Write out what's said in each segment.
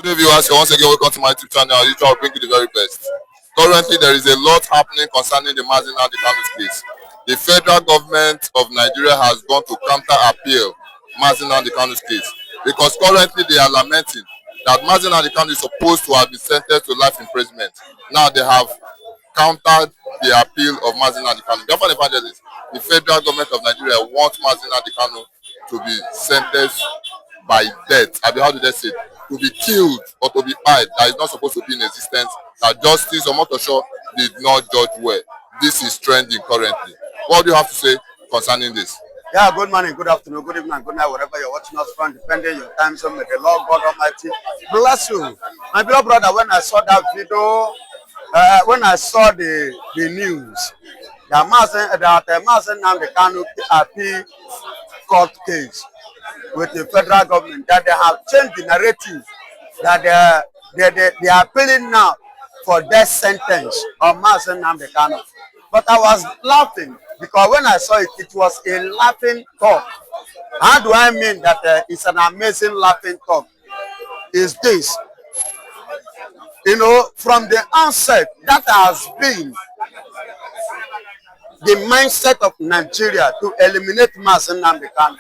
Good day, viewers. Once again, welcome to my YouTube channel. As usual, I'll bring you the very best. Currently, there is a lot happening concerning the Nnamdi Kanu case. The federal government of Nigeria has gone to counter-appeal Nnamdi Kanu's case because currently they are lamenting that Nnamdi Kanu is supposed to have been sentenced to life imprisonment. Now they have countered the appeal of Nnamdi Kanu. Therefore, the federal government of Nigeria wants Nnamdi Kanu to be sentenced by death. I mean, how do they say it? To be killed or to be died. That is not supposed to be in existence. That justice or Motosho did not judge well. This is trending currently. What do you have to say concerning this? Yeah, good morning, good afternoon, good evening, good night, wherever you're watching us from, depending on your time zone. May the Lord God Almighty bless you. My beloved brother, when I saw that video, when I saw the news, that Nnamdi Kanu appeal court case with the federal government, that they have changed the narrative, that they are appealing now for death sentence of Nnamdi Kanu. But I was laughing because when I saw it, it was a laughing talk. How do I mean that it's an amazing laughing talk? Is this, from the onset, that has been the mindset of Nigeria to eliminate Nnamdi Kanu.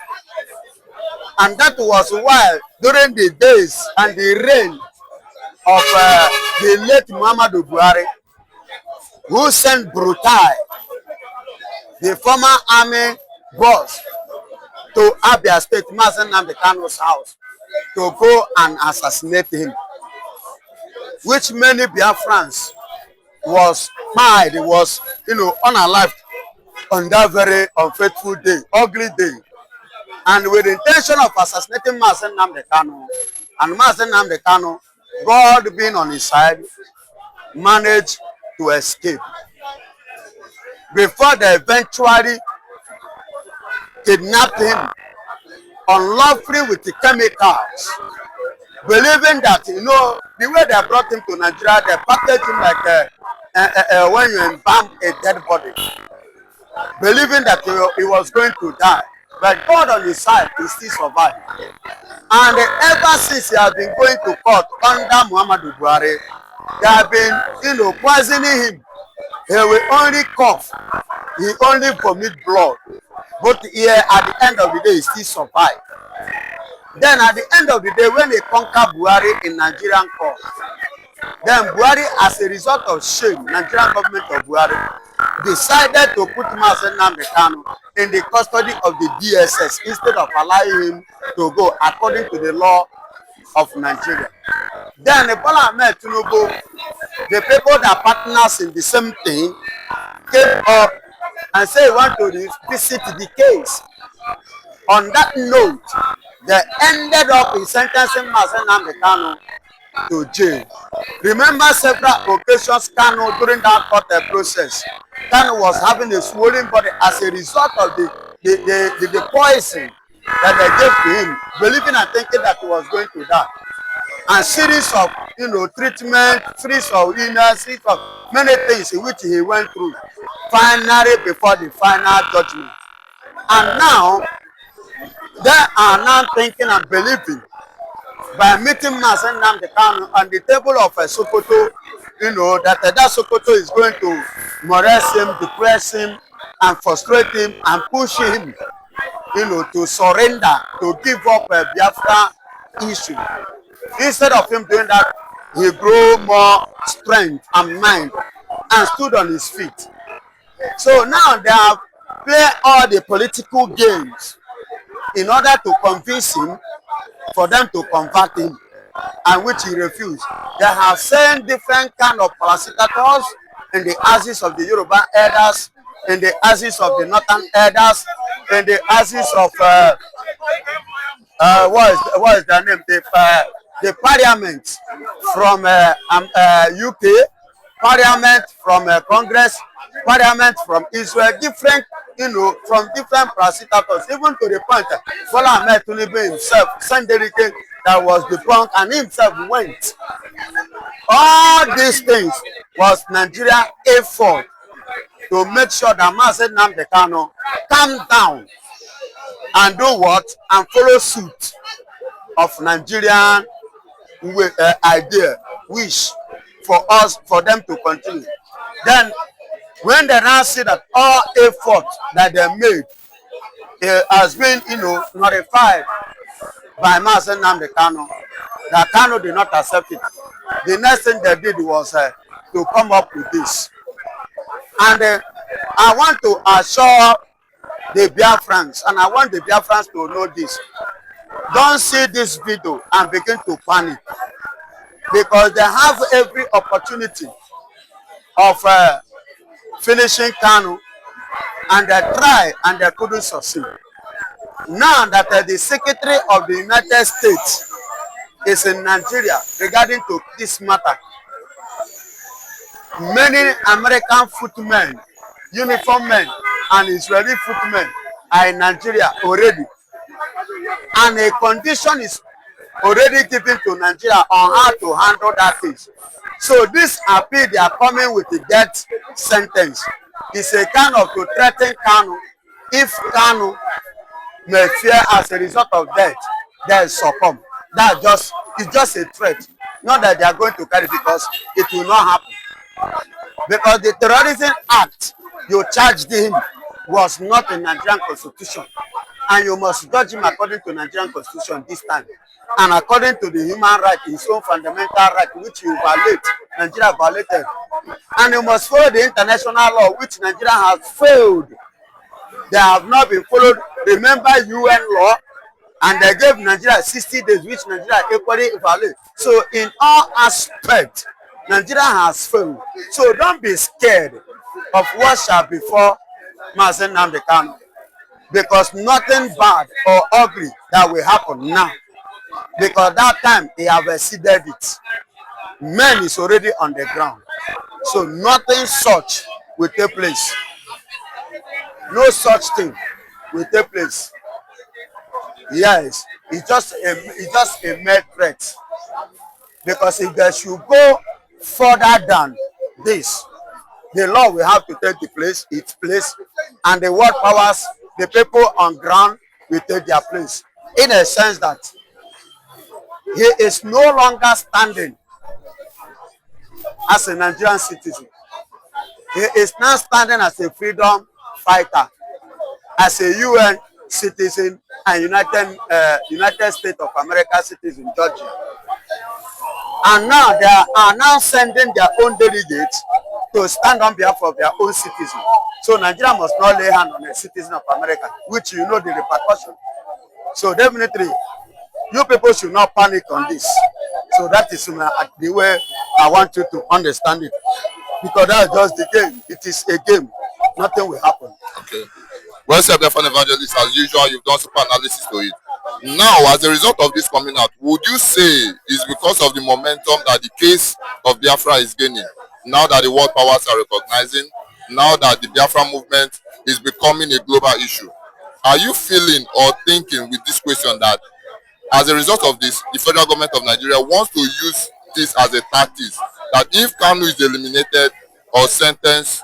And that was why during the days and the reign of the late Muhammadu Buhari, who sent Brutai, the former army boss, to Abia State, Nnamdi Kanu's house, to go and assassinate him, which many Biafrans was mad, was unalived on that very unfaithful day, ugly day. And with the intention of assassinating Nnamdi Kanu, and Nnamdi Kanu, God being on his side, managed to escape before they eventually kidnapped him unlawfully with the chemicals, believing that the way they brought him to Nigeria, they packaged him like when you embalm a dead body, believing that he was going to die. But God on his side, he still survived. And ever since he has been going to court under Muhammadu Buhari, they have been, poisoning him. He will only cough. He only vomit blood. But here, at the end of the day, he still survived. Then at the end of the day, when they conquer Buhari in Nigerian court, then Buhari, as a result of shame, Nigerian government of Buhari decided to put Nnamdi Kanu in the custody of the DSS instead of allowing him to go according to the law of Nigeria. Then Bola Ahmed Tinubu, the people that partners in the same thing, came up and said he want to visit the case. On that note, they ended up in sentencing Nnamdi Kanu to jail. Remember several occasions Kanu during that court process, Kanu was having a swollen body as a result of the poison that they gave to him, believing and thinking that he was going to die. And series of treatment, series of illness, series of many things in which he went through, finally before the final judgment. And now they are now thinking and believing by meeting Nnamdi Kanu on the table of Sokoto, that Sokoto is going to molest him, depress him, and frustrate him and push him, to surrender, to give up a Biafra issue. Instead of him doing that, he grew more strength and mind and stood on his feet. So now they have played all the political games in order to convince him for them to convert him, and which he refused. They have sent different kind of parasitators in the ashes of the Yoruba elders, in the ashes of the Northern elders, in the ashes of what is their name? The parliament from UK, parliament from Congress, parliament from Israel, different, from different parasitators, even to the point that Bola Ahmed Tinubu himself sent Derike that was debunked and himself went. All these things was Nigeria effort to make sure that Nnamdi Kanu calm down and do what? And follow suit of Nigerian idea, wish for us, for them to continue. Then when they now see that all effort that they made has been, nullified by Mazen Nnamdi Kanu, that Kanu did not accept it. The next thing they did was to come up with this. And I want to assure the Biafrans, and I want the Biafrans to know this. Don't see this video and begin to panic, because they have every opportunity of finishing Kanu, and they try and they couldn't succeed. Now that the Secretary of the United States is in Nigeria regarding to this matter, many American footmen, uniform men, and Israeli footmen are in Nigeria already. And a condition is already given to Nigeria on how to handle that case. So this appeal they are coming with the death sentence is a kind of to threaten Kanu. If Kanu may fear as a result of death, they succumb. It's just a threat. Not that they are going to carry, because it will not happen. Because the terrorism act you charged him was not in Nigerian constitution, and you must judge him according to Nigerian constitution this time, and according to the human right, his own fundamental right, which you violate, Nigeria violated, and you must follow the international law, which Nigeria has failed. They have not been followed. Remember UN law, and they gave Nigeria 60 days, which Nigeria equally violated. So in all aspects, Nigeria has failed. So don't be scared of what shall befall Mazen Nnamdi Kanu, because nothing bad or ugly that will happen now, because that time they have exceeded it. Men is already on the ground, so nothing such will take place. No such thing will take place. Yes, it's just a mere threat, because if they should go further than this, the law will have to take its place, and the world powers, the people on ground, will take their place. In a sense that he is no longer standing as a Nigerian citizen. He is now standing as a freedom fighter, as a UN citizen and United States of America citizen, Georgia. And now they are now sending their own delegates to stand on behalf of their own citizens. So Nigeria must not lay hand on a citizen of America, which you know the repercussion. So definitely, you people should not panic on this. So that is the way I want you to understand it. Because that's just the game. It is a game. Nothing will happen. Okay. Well said, Biafran Evangelist. As usual, you've done super analysis to it. Now, as a result of this coming out, would you say it's because of the momentum that the case of Biafra is gaining? Now that the world powers are recognizing, now that the Biafra movement is becoming a global issue, are you feeling or thinking with this question that as a result of this, the federal government of Nigeria wants to use this as a tactic, that if Kanu is eliminated or sentenced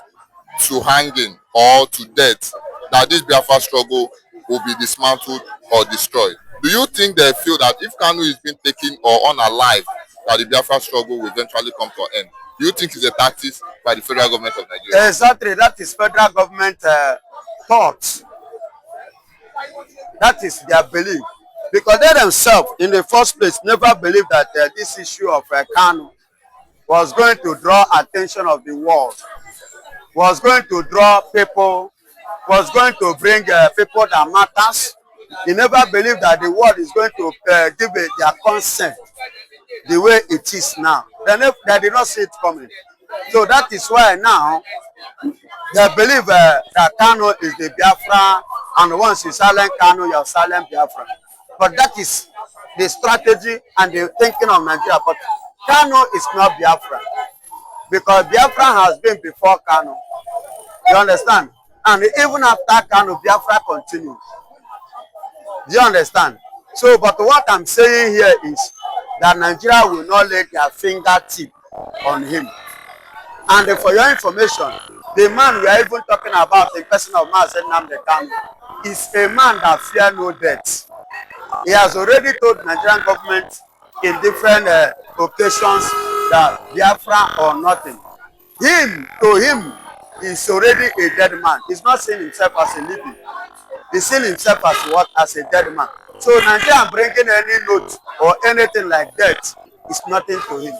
to hanging or to death, that this Biafra struggle will be dismantled or destroyed? Do you think they feel that if Kanu is being taken or unalive, that the Biafra struggle will eventually come to an end? Do you think it's a tactic by the federal government of Nigeria? Exactly, that is federal government thoughts. That is their belief. Because they themselves, in the first place, never believed that this issue of Kanu was going to draw attention of the world, was going to draw people, was going to bring people that matters. He never believed that the world is going to give their consent the way it is now. They did not see it coming. So that is why now they believe that Kanu is the Biafra, and once you silent Kanu, you are silent Biafra. But that is the strategy and the thinking of Nigeria. But Kanu is not Biafra, because Biafra has been before Kanu. You understand? And even after Kanu, Biafra continues. Do you understand? So, but what I'm saying here is that Nigeria will not lay their fingertip on him. And for your information, the man we are even talking about, the person of Mazen Nnamdi Kanu, is a man that fears no death. He has already told the Nigerian government in different occasions that Biafra or nothing. To him, he's already a dead man. He's not seeing himself as a living. He's seeing himself as what? As a dead man. So Nigeria bringing any note or anything like that is nothing to him.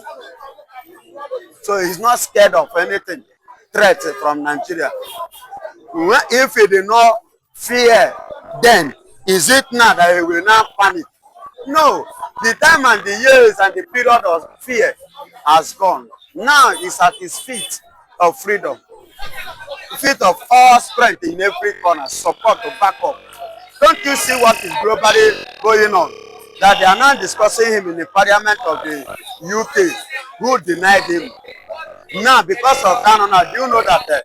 So he's not scared of anything, threat from Nigeria. If he did not fear, then is it now that he will now panic? No, the time and the years and the period of fear has gone. Now he's at his feet of freedom, feet of all strength in every corner, support to back up. Don't you see what is globally going on? That they are now discussing him in the parliament of the UK, who denied him. Now, because of Kanu, now, do you know that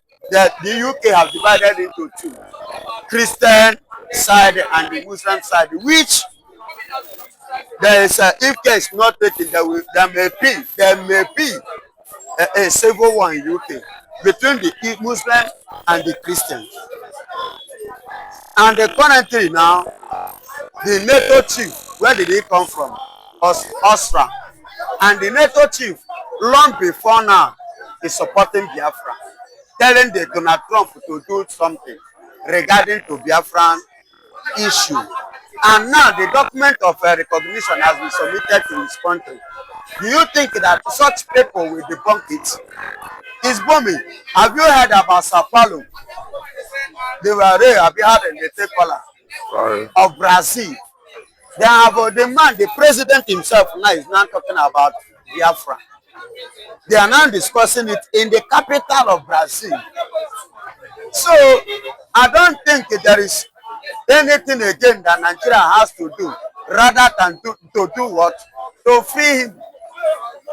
the UK have divided into two, Christian side and the Muslim side, which there is if care is not taken, there may be a civil war in UK between the Muslim and the Christian. And currently now, the NATO chief, where did he come from? Austria. And the NATO chief, long before now, is supporting Biafra, telling the Donald Trump to do something regarding to Biafran issue. And now the document of recognition has been submitted to his country. Do you think that such people will debunk it? It's booming. Have you heard about Sao Paulo? They were there, have you heard in the takeover of Brazil? They have the president himself now is now talking about Biafra. They are now discussing it in the capital of Brazil. So I don't think there is anything again that Nigeria has to do rather than to do what? To free him.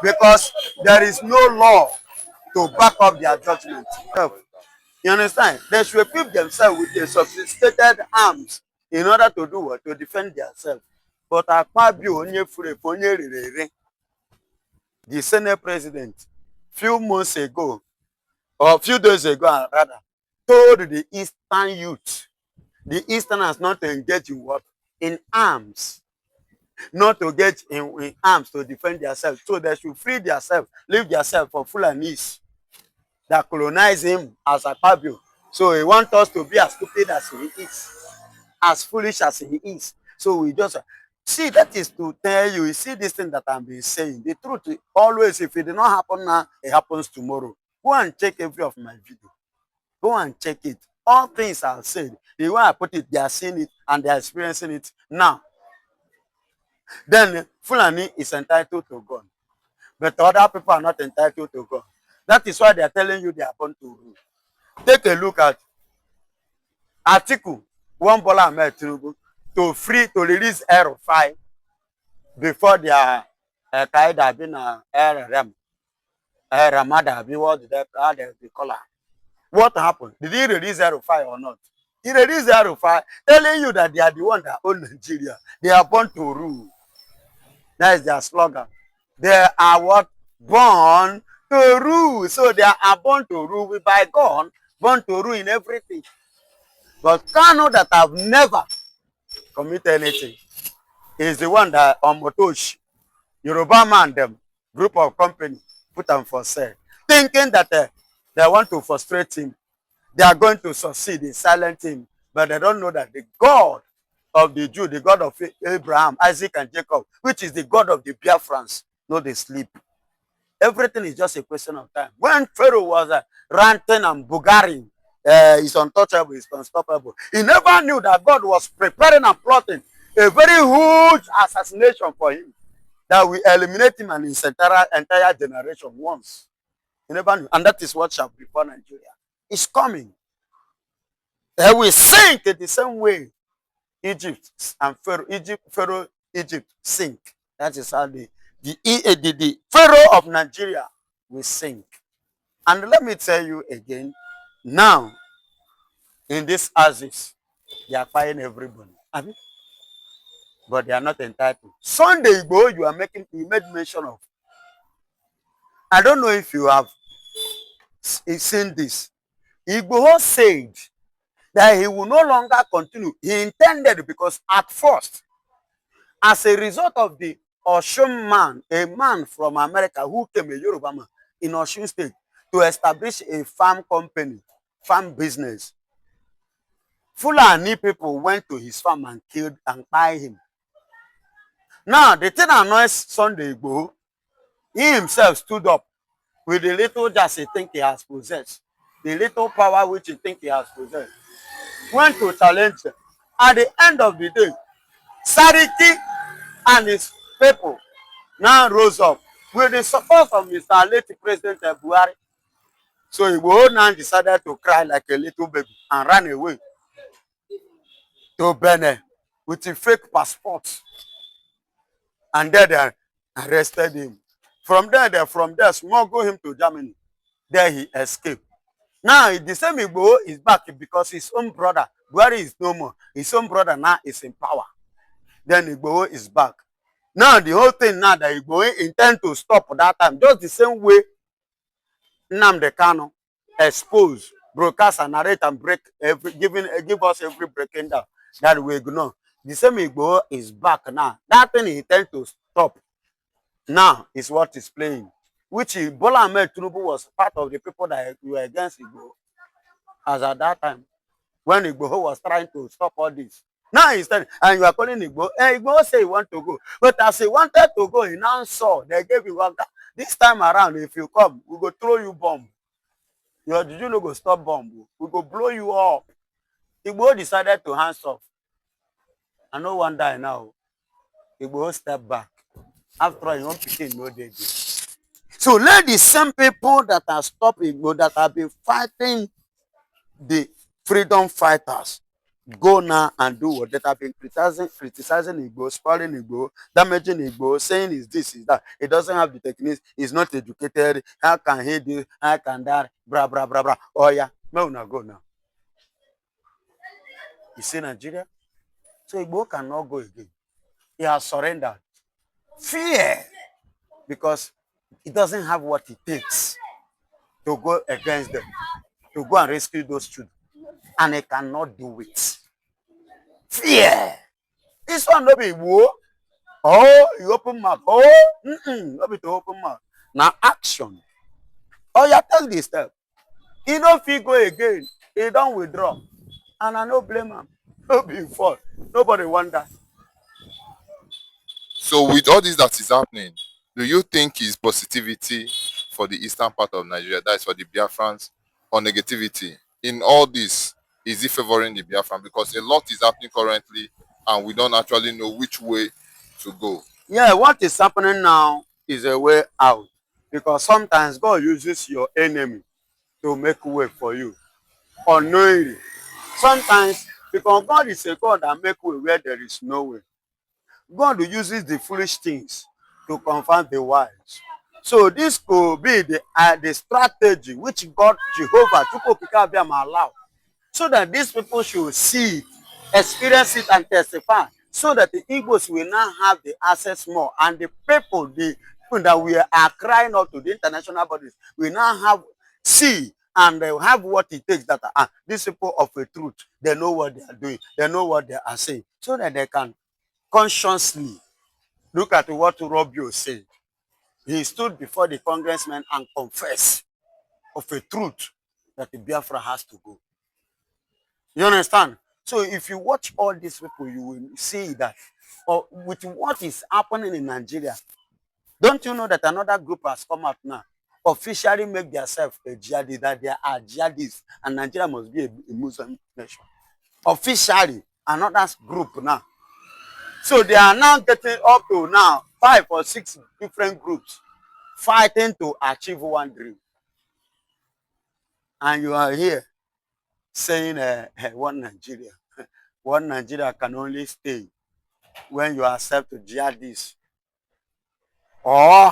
Because there is no law to back up their judgment. You understand? They should equip themselves with a sophisticated arms in order to do what? To defend themselves. But Akpabio the Senate president, few months ago, or few days ago rather, told the Eastern youth, the Easterners not to engage in what? In arms. Not to get in arms to defend themselves. So they should free themselves, leave themselves for Fulanis that colonize him as a Akpabio. So he wants us to be as stupid as he is, as foolish as he is. So we just see, that is to tell you see this thing that I'm been saying. The truth always, if it did not happen now, it happens tomorrow. Go and check every of my video. Go and check it. All things are said. The way I put it, they are seeing it and they are experiencing it now. Then Fulani is entitled to God. But other people are not entitled to God. That is why they are telling you they are born to rule. Take a look at Article 1 Bola Ahmed Tinubu to release R5 before their Qaeda been Ramada, what did they call her? What happened? Did he release R5 or not? He released R5, telling you that they are the one that own Nigeria. They are born to rule. That is their slogan. They are what? Born to rule. So they are born to rule by God, born to rule in everything. But Kanu that have never committed anything is the one that on Motosh, Yoruba man, them group of company put them for sale, thinking that they want to frustrate him. They are going to succeed in silencing him, but they don't know that the God of the Jew, the God of Abraham, Isaac, and Jacob, which is the God of the Biafrans, no, they sleep. Everything is just a question of time. When Pharaoh was ranting and bugaring, he's untouchable, he's unstoppable. He never knew that God was preparing and plotting a very huge assassination for him that will eliminate him and his entire generation once. He never knew. And that is what shall befall Nigeria. It's coming. They will sink in the same way Egypt and Pharaoh Egypt sink. That is how the Pharaoh of Nigeria will sink. And let me tell you again, now in this Aziz, they are firing everybody. But they are not entitled. Sunday ago, you made mention of. I don't know if you have seen this. Igboho said that he will no longer continue. He intended, because at first, as a result of the Oshun man, a man from America who came, a Yoruba man, in Oshun State to establish a farm company, farm business. Fulani people went to his farm and killed and killed him. Now, the thing annoys Sunday Igboho, he himself stood up with the little just he think he has possessed, the little power which he think he has possessed, went to challenge them. At the end of the day, Sariki and his people now rose up with the support of Mr. late President Buhari. So Igboho now decided to cry like a little baby and ran away to Benin with a fake passport. And then they arrested him. From there, smuggled him to Germany. There he escaped. Now, the same Igboho is back because his own brother, Buhari is no more. His own brother now is in power. Then Igboho is back. Now, the whole thing now that Igboho intend to stop that time, just the same way Nnamdi Kanu expose, broadcast, and narrate and give us every breaking down that we ignore. The same Igboho is back now. That thing he intend to stop now is what is playing. Which Bola Ahmed Tinubu was part of the people that were against Igboho. As at that time, when Igboho was trying to stop all this. Now he's telling, and you are calling Igboho. Igboho say he want to go. But as he wanted to go, he now saw, they gave you one. This time around, if you come, we go throw you bomb. Your juju no go stop bomb. We go blow you up. Igboho decided to hands off. And no one die now. Igboho step back. After all, you won't pick no day. So let the same people that are stopped Igboho, that have been fighting the freedom fighters, go now and do what that have been criticizing Igboho, spoiling Igboho, damaging Igboho, saying is this, is that. He doesn't have the techniques, he's not educated, how can he do, how can that, blah, blah, blah, blah. Oh yeah, no, now go now. You see Nigeria? So Igboho cannot go again. He has surrendered. Fear. Because he doesn't have what it takes to go against them, to go and rescue those children. And he cannot do it. Fear. This one no be war. Oh, you open mouth. Oh, no be to open mouth. Now action. Oh, you take this step. He no fit go again. He don't withdraw. And I no blame him. No be fault. Nobody wonder. So with all this that is happening, do you think is positivity for the eastern part of Nigeria, that is for the Biafrans, or negativity? In all this, is it favoring the Biafran? Because a lot is happening currently and we don't actually know which way to go. Yeah, what is happening now is a way out. Because sometimes God uses your enemy to make way for you unknowingly. Sometimes, because God is a God that makes way where there is no way. God uses the foolish things to confound the wise. So this could be the strategy which God, Jehovah, allow, so that these people should see it, experience it, and testify, so that the Igbos will now have the access more, and the people, that we are crying out to the international bodies, will now have see and they have what it takes, that these people of a truth, they know what they are doing, they know what they are saying, so that they can consciously look at what Rubio said. He stood before the congressman and confessed of a truth that the Biafra has to go. You understand? So if you watch all these people, you will see that with what is happening in Nigeria, don't you know that another group has come out now, officially make themselves a jihadi, that they are jihadists, and Nigeria must be a Muslim nation. Officially, another group now. So they are now getting up to now 5 or 6 different groups fighting to achieve one dream. And you are here saying one Nigeria. One Nigeria can only stay when you accept jihadists, or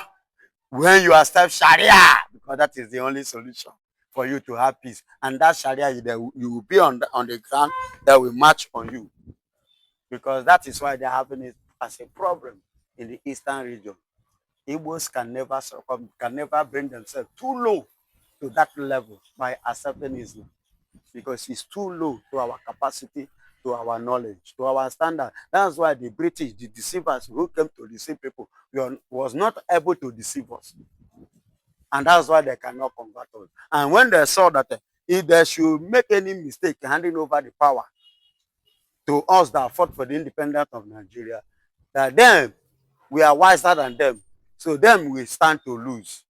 when you accept Sharia, because that is the only solution for you to have peace. And that Sharia, you will be on the ground that will march on you. Because that is why they're having it as a problem in the eastern region. Igbos can never succumb, can never bring themselves too low to that level by accepting Islam, because it's too low to our capacity to our knowledge, to our standard. That's why the British, the deceivers who came to deceive people, was not able to deceive us. And that's why they cannot convert us. And when they saw that if they should make any mistake handing over the power to us that fought for the independence of Nigeria, that then we are wiser than them. So them we stand to lose.